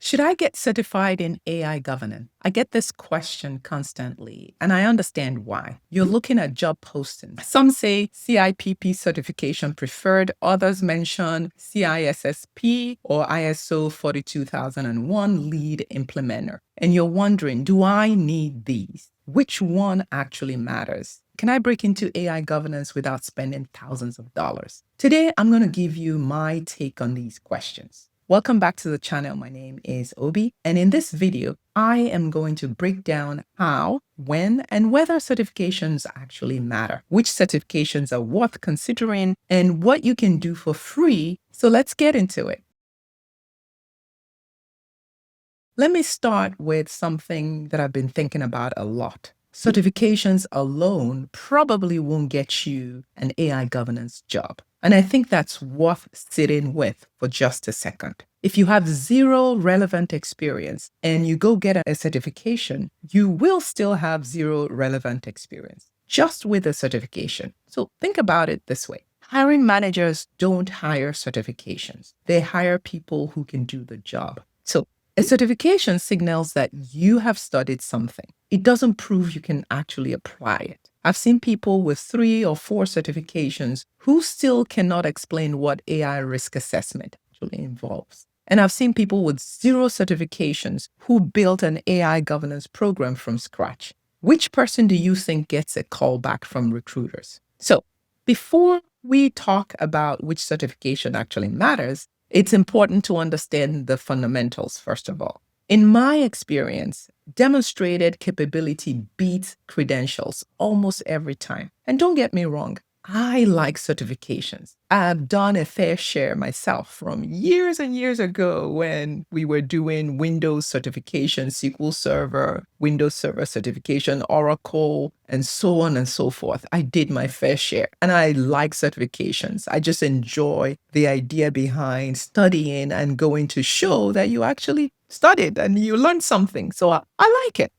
Should I get certified in AI governance? I get this question constantly, and I understand why. You're looking at job postings. Some say CIPP certification preferred, others mention CISSP or ISO 42001 lead implementer. And you're wondering, do I need these? Which one actually matters? Can I break into AI governance without spending thousands of dollars? Today, I'm going to give you my take on these questions. Welcome back to the channel. My name is Obi, and in this video, I am going to break down how, when, and whether certifications actually matter, which certifications are worth considering, and what you can do for free. So let's get into it. Let me start with something that I've been thinking about a lot. Certifications alone probably won't get you an AI governance job. And I think that's worth sitting with for just a second. If you have zero relevant experience and you go get a certification, you will still have zero relevant experience just with a certification. So think about it this way. Hiring managers don't hire certifications. They hire people who can do the job. So a certification signals that you have studied something. It doesn't prove you can actually apply it. I've seen people with 3 or 4 certifications who still cannot explain what AI risk assessment actually involves. And I've seen people with 0 certifications who built an AI governance program from scratch. Which person do you think gets a call back from recruiters? So before we talk about which certification actually matters, it's important to understand the fundamentals, first of all. In my experience, demonstrated capability beats credentials almost every time. And don't get me wrong, I like certifications. I've done a fair share myself from years and years ago when we were doing Windows certification, SQL Server, Windows Server certification, Oracle, and so on and so forth. I did my fair share and I like certifications. I just enjoy the idea behind studying and going to show that you actually studied and you learned something. So I like it.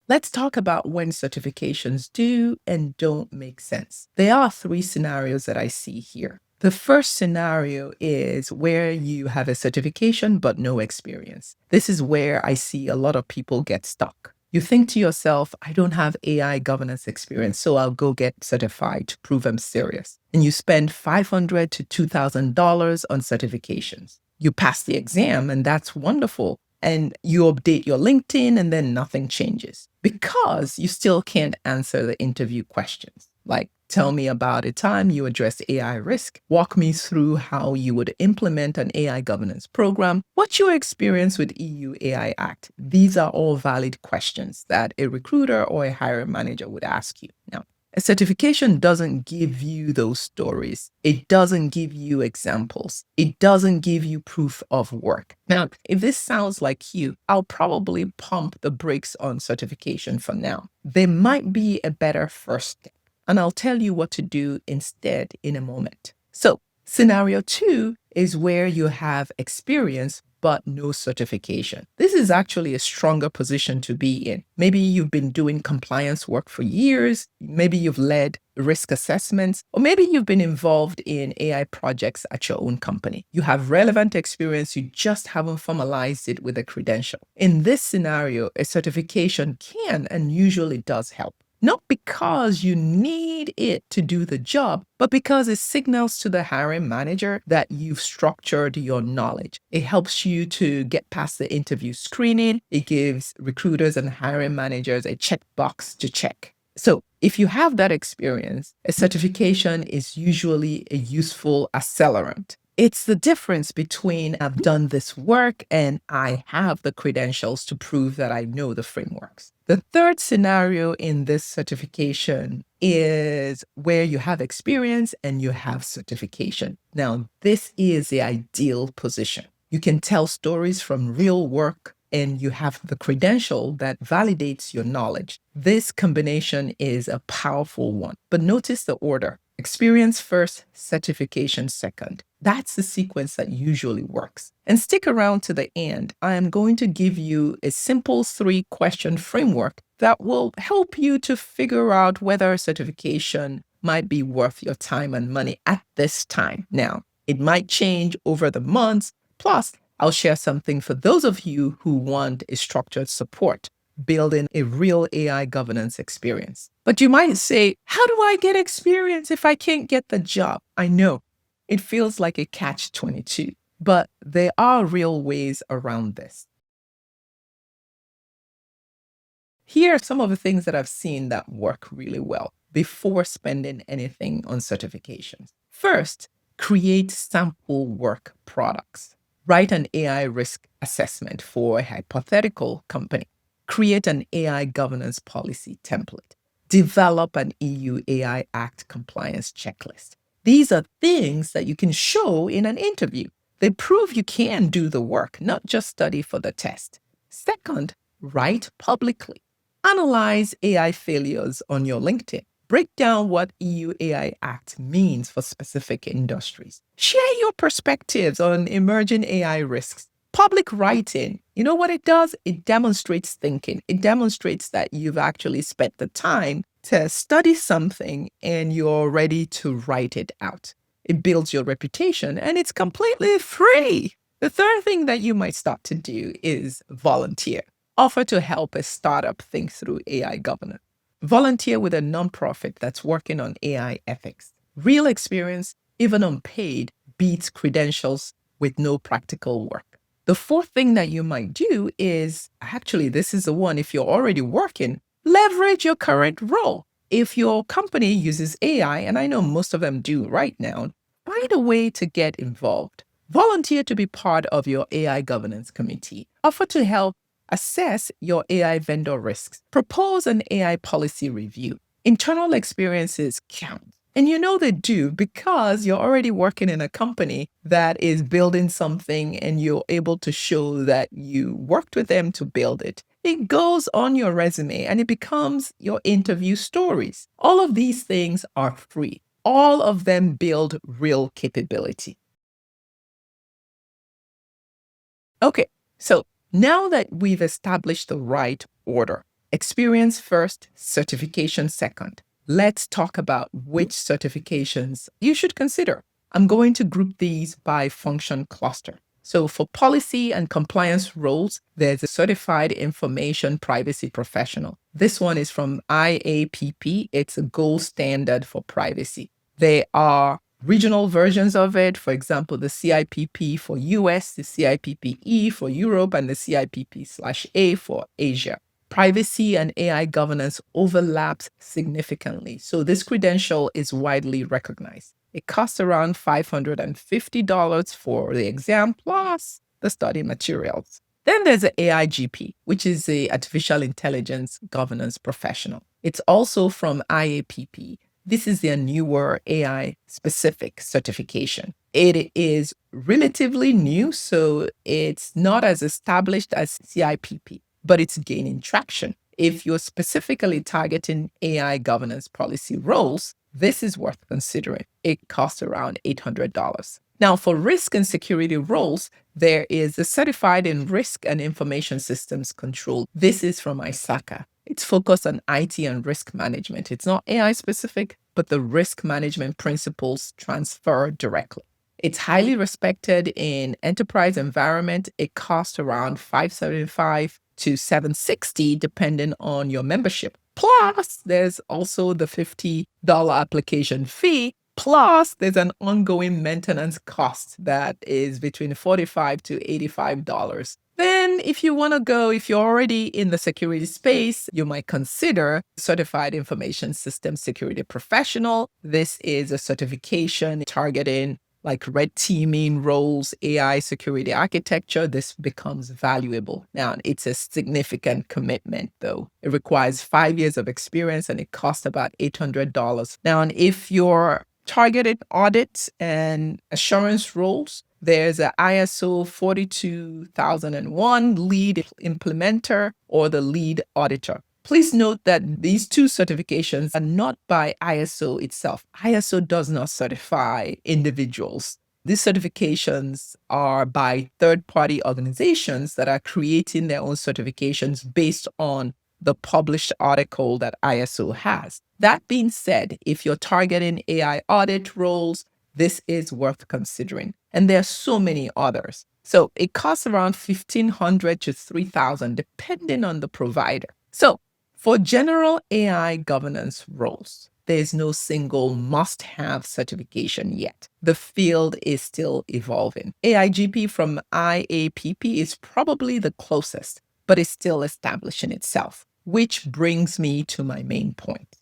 Let's talk about when certifications do and don't make sense. There are 3 scenarios that I see here. The first scenario is where you have a certification but no experience. This is where I see a lot of people get stuck. You think to yourself, I don't have AI governance experience, so I'll go get certified to prove I'm serious. And you spend $500 to $2,000 on certifications. You pass the exam, and that's wonderful. And you update your LinkedIn and then nothing changes because you still can't answer the interview questions. Like, tell me about a time you addressed AI risk. Walk me through how you would implement an AI governance program. What's your experience with EU AI Act? These are all valid questions that a recruiter or a hiring manager would ask you. Now, a certification doesn't give you those stories. It doesn't give you examples. It doesn't give you proof of work. Now, if this sounds like you, I'll probably pump the brakes on certification for now. There might be a better first step, and I'll tell you what to do instead in a moment. So, scenario 2 is where you have experience but no certification. This is actually a stronger position to be in. Maybe you've been doing compliance work for years. Maybe you've led risk assessments, or maybe you've been involved in AI projects at your own company. You have relevant experience, you just haven't formalized it with a credential. In this scenario, a certification can and usually does help. Not because you need it to do the job, but because it signals to the hiring manager that you've structured your knowledge. It helps you to get past the interview screening. It gives recruiters and hiring managers a checkbox to check. So if you have that experience, a certification is usually a useful accelerant. It's the difference between I've done this work and I have the credentials to prove that I know the frameworks. The third scenario in this certification is where you have experience and you have certification. Now, this is the ideal position. You can tell stories from real work and you have the credential that validates your knowledge. This combination is a powerful one. But notice the order. Experience first, certification second. That's the sequence that usually works. And stick around to the end. I am going to give you a simple 3-question framework that will help you to figure out whether a certification might be worth your time and money at this time. Now, It might change over the months. Plus, I'll share something for those of you who want a structured support, building a real AI governance experience. But you might say, how do I get experience if I can't get the job? I know it feels like a catch-22, but there are real ways around this. Here are some of the things that I've seen that work really well before spending anything on certifications. First, create sample work products. Write an AI risk assessment for a hypothetical company. Create an AI governance policy template. Develop an EU AI Act compliance checklist. These are things that you can show in an interview. They prove you can do the work, not just study for the test. Second, write publicly. Analyze AI failures on your LinkedIn. Break down what EU AI Act means for specific industries. Share your perspectives on emerging AI risks. Public writing, you know what it does? It demonstrates thinking. It demonstrates that you've actually spent the time to study something and you're ready to write it out. It builds your reputation and it's completely free. The third thing that you might start to do is volunteer. Offer to help a startup think through AI governance. Volunteer with a nonprofit that's working on AI ethics. Real experience, even unpaid, beats credentials with no practical work. The fourth thing that you might do is, actually, this is the one, if you're already working, leverage your current role. If your company uses AI, and I know most of them do right now, find a way to get involved. Volunteer to be part of your AI governance committee. Offer to help assess your AI vendor risks. Propose an AI policy review. Internal experiences count. And you know they do because you're already working in a company that is building something and you're able to show that you worked with them to build it. It goes on your resume and it becomes your interview stories. All of these things are free. All of them build real capability. Okay, so now that we've established the right order, experience first, certification second, let's talk about which certifications you should consider. I'm going to group these by function cluster. So for policy and compliance roles, there's a Certified Information Privacy Professional. This one is from IAPP. It's a gold standard for privacy. There are regional versions of it, for example, the CIPP for US, the CIPP-E for Europe, and the CIPP/A for Asia. Privacy and AI governance overlaps significantly, so this credential is widely recognized. It costs around $550 for the exam plus the study materials. Then there's the AIGP, which is the Artificial Intelligence Governance Professional. It's also from IAPP. This is their newer AI-specific certification. It is relatively new, so it's not as established as CIPP, but it's gaining traction. If you're specifically targeting AI governance policy roles, this is worth considering. It costs around $800. Now, for risk and security roles, there is a Certified in Risk and Information Systems Control. This is from ISACA. It's focused on IT and risk management. It's not AI specific, but the risk management principles transfer directly. It's highly respected in enterprise environment. It costs around $575 to $760, depending on your membership. Plus, there's also the $50 application fee. Plus, there's an ongoing maintenance cost that is between $45 to $85. Then, if you want to go, if you're already in the security space, you might consider Certified Information Systems Security Professional. This is a certification targeting like red teaming roles, AI security architecture. This becomes valuable. Now, it's a significant commitment, though. It requires 5 years of experience and it costs about $800. Now, and if you're targeted audit and assurance roles, there's a ISO 42001 lead implementer or the lead auditor. Please note that these two certifications are not by ISO itself. ISO does not certify individuals. These certifications are by third-party organizations that are creating their own certifications based on the published article that ISO has. That being said, if you're targeting AI audit roles, this is worth considering. And there are so many others. So it costs around $1,500 to $3,000, depending on the provider. So for general AI governance roles, there's no single must-have certification yet. The field is still evolving. AIGP from IAPP is probably the closest, but it's still establishing itself, which brings me to my main point.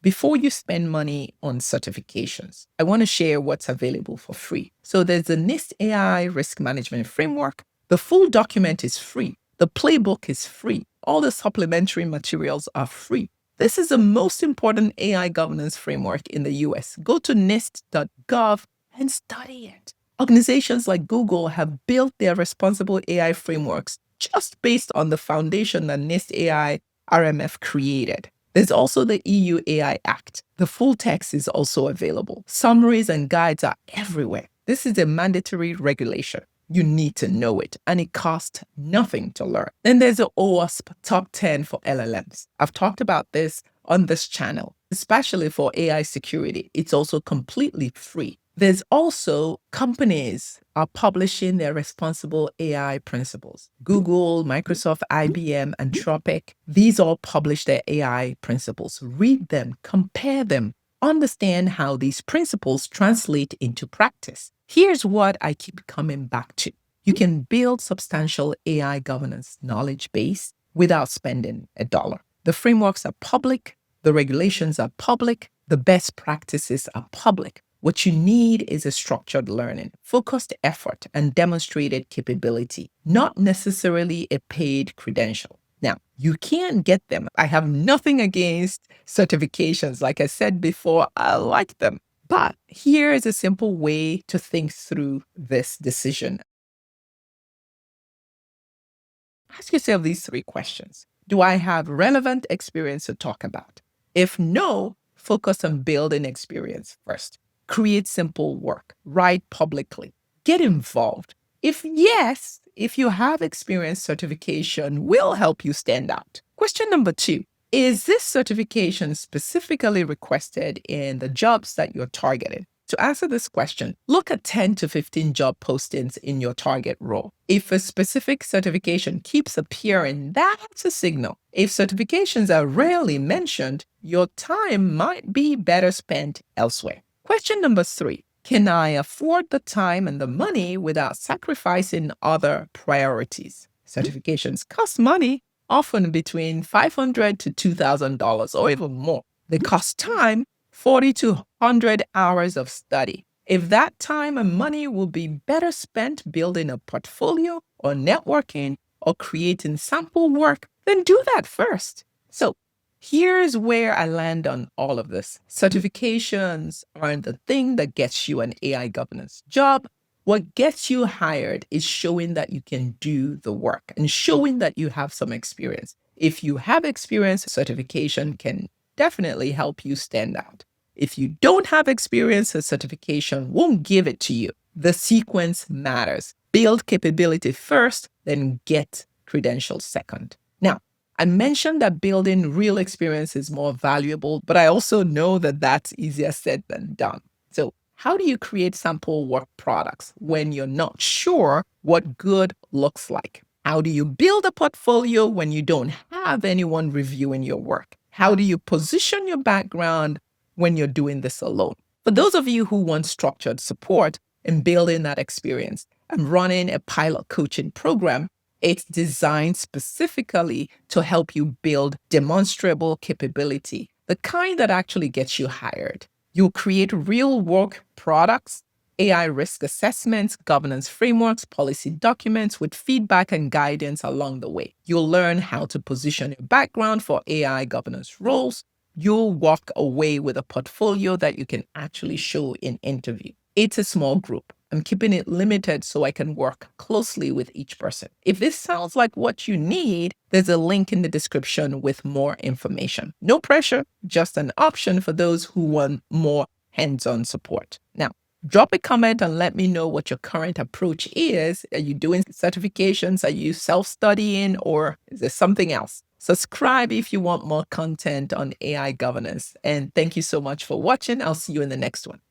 Before you spend money on certifications, I want to share what's available for free. So there's the NIST AI Risk Management Framework. The full document is free. The playbook is free. All the supplementary materials are free. This is the most important AI governance framework in the US. Go to nist.gov and study it. Organizations like Google have built their responsible AI frameworks just based on the foundation that NIST AI RMF created. There's also the EU AI Act. The full text is also available. Summaries and guides are everywhere. This is a mandatory regulation. You need to know it, and it costs nothing to learn. Then there's the OWASP Top 10 for LLMs. I've talked about this on this channel, especially for AI security. It's also completely free. There's also companies are publishing their responsible AI principles. Google, Microsoft, IBM, Anthropic, these all publish their AI principles. Read them, compare them, understand how these principles translate into practice. Here's what I keep coming back to. You can build substantial AI governance knowledge base without spending a dollar. The frameworks are public, the regulations are public, the best practices are public. What you need is a structured learning, focused effort, and demonstrated capability, not necessarily a paid credential. Now, you can get them. I have nothing against certifications. Like I said before, I like them. But here is a simple way to think through this decision. Ask yourself these three questions. Do I have relevant experience to talk about? If no, focus on building experience first. Create simple work. Write publicly. Get involved. If yes, if you have experience, certification will help you stand out. Question number 2. Is this certification specifically requested in the jobs that you're targeting? To answer this question, look at 10 to 15 job postings in your target role. If a specific certification keeps appearing, that's a signal. If certifications are rarely mentioned, your time might be better spent elsewhere. Question number 3. Can I afford the time and the money without sacrificing other priorities? Certifications cost money, often between $500 to $2,000 or even more. They cost time, 40 to 100 hours of study. If that time and money will be better spent building a portfolio or networking or creating sample work, then do that first. So here's where I land on all of this. Certifications aren't the thing that gets you an AI governance job. What gets you hired is showing that you can do the work and showing that you have some experience. If you have experience, certification can definitely help you stand out. If you don't have experience, a certification won't give it to you. The sequence matters. Build capability first, then get credentials second. Now, I mentioned that building real experience is more valuable, but I also know that that's easier said than done. So how do you create sample work products when you're not sure what good looks like? How do you build a portfolio when you don't have anyone reviewing your work? How do you position your background when you're doing this alone? For those of you who want structured support in building that experience, I'm running a pilot coaching program. It's designed specifically to help you build demonstrable capability, the kind that actually gets you hired. You'll create real work products, AI risk assessments, governance frameworks, policy documents with feedback and guidance along the way. You'll learn how to position your background for AI governance roles. You'll walk away with a portfolio that you can actually show in interview. It's a small group. I'm keeping it limited so I can work closely with each person. If this sounds like what you need, there's a link in the description with more information. No pressure, just an option for those who want more hands-on support. Now, drop a comment and let me know what your current approach is. Are you doing certifications? Are you self-studying, or is there something else? Subscribe if you want more content on AI governance. And thank you so much for watching. I'll see you in the next one.